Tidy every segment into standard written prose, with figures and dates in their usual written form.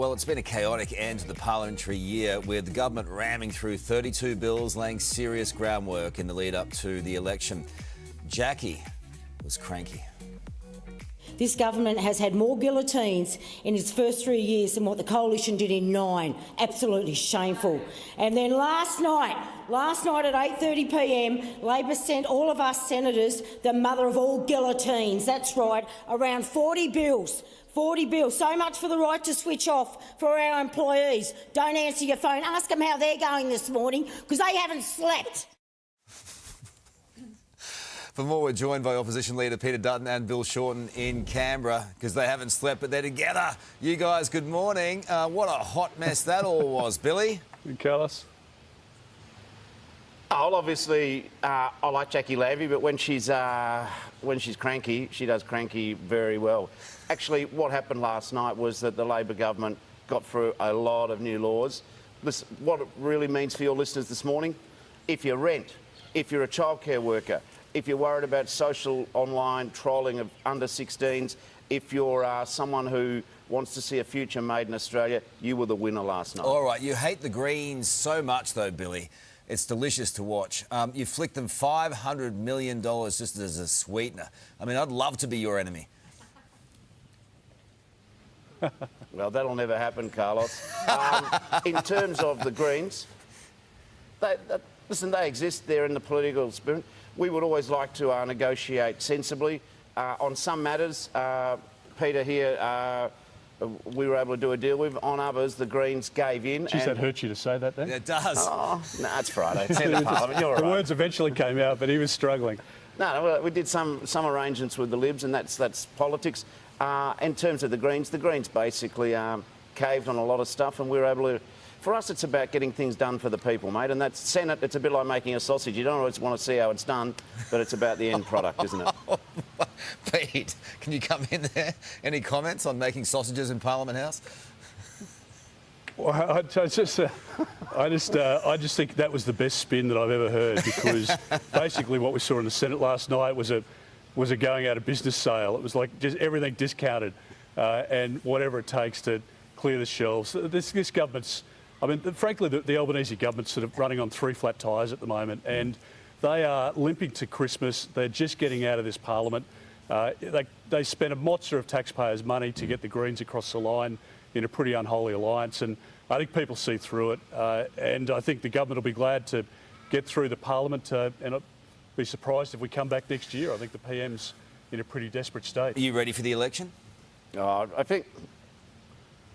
Well, it's been a chaotic end to the parliamentary year with the government ramming through 32 bills, laying serious groundwork in the lead up to the election. Jackie was cranky. This government has had more guillotines in its first 3 years than what the coalition did in 9. Absolutely shameful. And then last night at 8:30 p.m, Labor sent all of us senators the mother of all guillotines. That's right, around 40 bills. 40 bills. So much for the right to switch off for our employees. Don't answer your phone. Ask them how they're going this morning, because they haven't slept. For more, we're joined by Opposition Leader Peter Dutton and Bill Shorten in Canberra, because they haven't slept, but they're together. You guys, good morning. What a hot mess that all was, Billy. Carlos. Oh, obviously, I like Jackie Lavey, but when she's cranky, she does cranky very well. Actually, what happened last night was that the Labor government got through a lot of new laws. Listen, what it really means for your listeners this morning, if you rent, if you're a childcare worker, if you're worried about social online trolling of under 16s, if you're someone who wants to see a future made in Australia, you were the winner last night. All right, you hate the Greens so much, though, Billy. It's delicious to watch. You flicked them $500 million just as a sweetener. I mean, I'd love to be your enemy. Well, that'll never happen, Carlos. In terms of the Greens, listen, they exist. They're in the political spirit. We would always like to negotiate sensibly. On some matters, Peter here, we were able to do a deal with. On others, the Greens gave in. Geez, that hurt you to say that then? It does. Oh, no, it's Friday. It's in the Parliament. You're all The right. words eventually came out, but he was struggling. No, we did some arrangements with the Libs, and that's politics. In terms of the Greens basically caved on a lot of stuff, and we were able to. For us, it's about getting things done for the people, mate. And that's Senate. It's a bit like making a sausage. You don't always want to see how it's done, but it's about the end product, isn't it? Pete, can you come in there? Any comments on making sausages in Parliament House? Well, I just think that was the best spin that I've ever heard, because basically what we saw in the Senate last night was a going out of business sale. It was like just everything discounted, and whatever it takes to clear the shelves. This government's, I mean, frankly, the Albanese government's sort of running on 3 flat tyres at the moment, and they are limping to Christmas. They're just getting out of this parliament. They spent a mozza of taxpayers' money to get the Greens across the line in a pretty unholy alliance, and I think people see through it, and I think the government will be glad to get through the parliament, and I'll be surprised if we come back next year. I think the PM's in a pretty desperate state. Are you ready for the election? I think...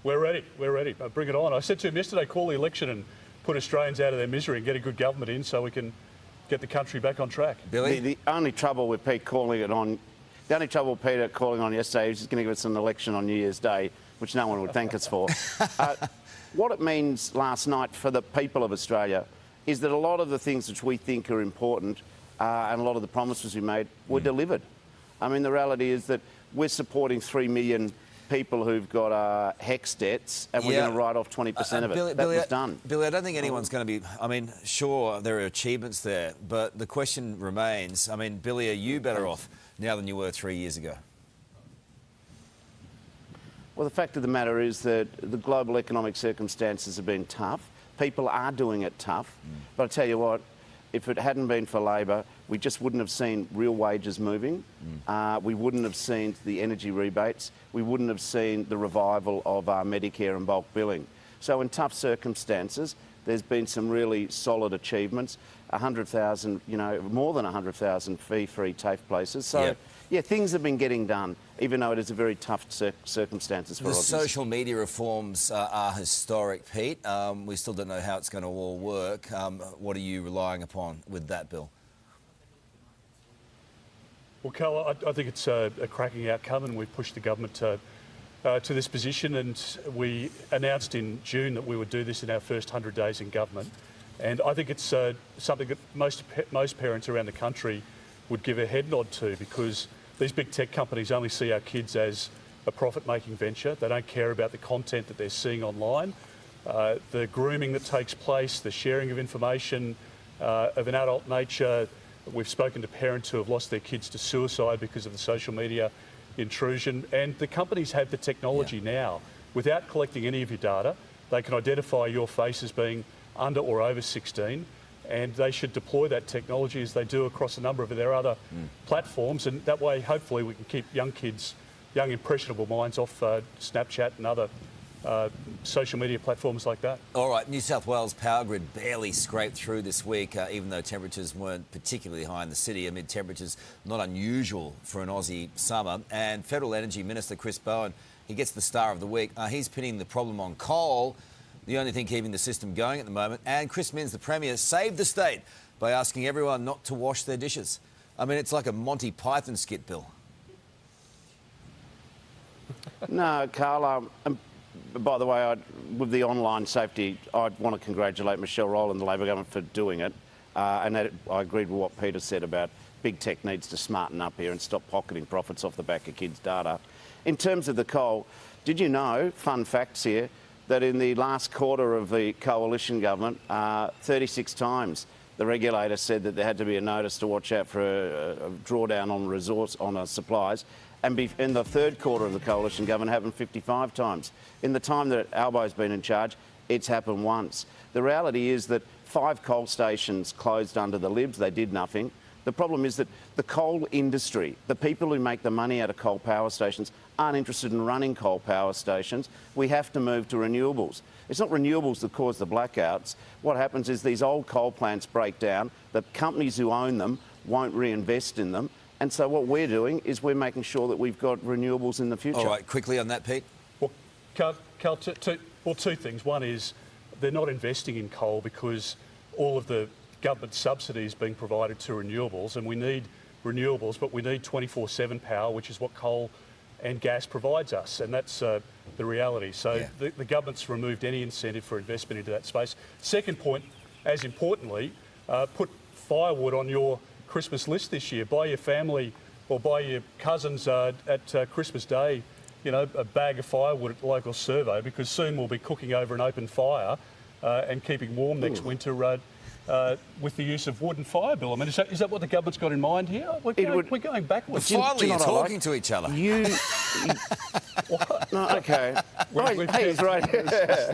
We're ready. We're ready. Bring it on. I said to him yesterday, call the election and put Australians out of their misery and get a good government in so we can get the country back on track. Billy? The only trouble with Pete calling it on... The only trouble with Peter calling on yesterday is he's going to give us an election on New Year's Day, which no one would thank us for. What it means last night for the people of Australia is that a lot of the things which we think are important and a lot of the promises we made were delivered. I mean, the reality is that we're supporting 3 million people who've got HECS debts, and we're going to write off 20% of it. That was done. Billy, I don't think anyone's going to be... I mean, sure, there are achievements there, but the question remains, I mean, Billy, are you better off now than you were 3 years ago? Well, the fact of the matter is that the global economic circumstances have been tough. People are doing it tough. But I tell you what, if it hadn't been for Labor, we just wouldn't have seen real wages moving. We wouldn't have seen the energy rebates. We wouldn't have seen the revival of Medicare and bulk billing. So in tough circumstances, there's been some really solid achievements. 100,000, more than 100,000 fee-free TAFE places. So, yeah, things have been getting done, even though it is a very tough circumstances for us. The social media reforms are historic, Pete. We still don't know how it's going to all work. What are you relying upon with that bill? Well, Carl, I think it's a cracking outcome, and we've pushed the government to this position, and we announced in June that we would do this in our first 100 days in government. And I think it's something that most parents around the country would give a head nod to, because these big tech companies only see our kids as a profit-making venture. They don't care about the content that they're seeing online, the grooming that takes place, the sharing of information of an adult nature. We've spoken to parents who have lost their kids to suicide because of the social media intrusion, and the companies have the technology now without collecting any of your data. They can identify your face as being under or over 16, and they should deploy that technology as they do across a number of their other platforms, and that way hopefully we can keep young kids, young impressionable minds off Snapchat and other social media platforms like that. All right, New South Wales power grid barely scraped through this week, even though temperatures weren't particularly high in the city, amid temperatures not unusual for an Aussie summer. And Federal Energy Minister Chris Bowen, he gets the star of the week. He's pinning the problem on coal, the only thing keeping the system going at the moment. And Chris Minns, the Premier, saved the state by asking everyone not to wash their dishes. I mean, it's like a Monty Python skit, Bill. No, Carl, by the way, with the online safety, I'd want to congratulate Michelle Roll and the Labor government for doing it. And that, I agreed with what Peter said about big tech needs to smarten up here and stop pocketing profits off the back of kids' data. In terms of the coal, did you know, fun facts here, that in the last quarter of the coalition government, 36 times the regulator said that there had to be a notice to watch out for a drawdown on supplies. And in the third quarter of the coalition government, happened 55 times. In the time that Albo's been in charge, it's happened once. The reality is that 5 coal stations closed under the Libs. They did nothing. The problem is that the coal industry, the people who make the money out of coal power stations, aren't interested in running coal power stations. We have to move to renewables. It's not renewables that cause the blackouts. What happens is these old coal plants break down. The companies who own them won't reinvest in them. And so what we're doing is we're making sure that we've got renewables in the future. All right, quickly on that, Pete. Well, Carl, two things. One is they're not investing in coal because all of the government subsidies being provided to renewables, and we need renewables, but we need 24/7 power, which is what coal and gas provides us, and that's the reality. So yeah. the government's removed any incentive for investment into that space. Second point, as importantly, put firewood on your Christmas list this year. Buy your family or buy your cousins at Christmas Day, you know, a bag of firewood at the local servo, because soon we'll be cooking over an open fire and keeping warm next winter with the use of wood and fire, Bill. I mean, is that what the government's got in mind here? We're going backwards. Finally, you're talking to each other. No, okay. Right, hey, he's right.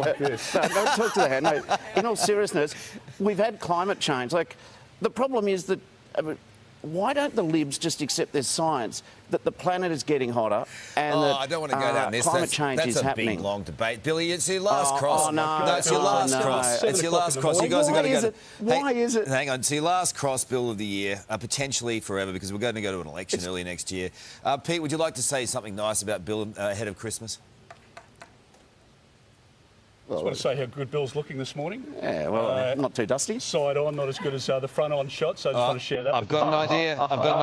Like this. No, don't talk to the hand. No, in all seriousness, we've had climate change. Like, the problem is that why don't the Libs just accept their science that the planet is getting hotter and that I don't want to go down this. climate change is happening? That's a big, long debate. Billy, it's your last cross. No, it's your last cross. It's your last cross. You guys are going to go. Why is it? Hang on. It's your last cross bill of the year, potentially forever, because we're going to go to an election early next year. Pete, would you like to say something nice about Bill ahead of Christmas? I just want to say how good Bill's looking this morning. Yeah, well, not too dusty. Side on, not as good as the front on shot, so I just want to share that. I've got an idea. I've got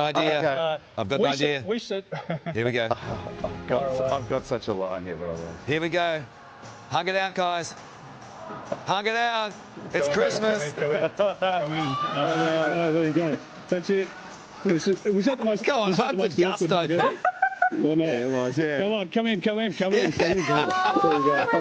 an idea. We said. Here we go. I've got such a line here, brother. Here we go. Hug it out, guys. Hug it out. It's Christmas. There you go. That's it. Was that the most? Go on, hug with gusto. Well, no, it was, yeah. Come on, come in. There you go.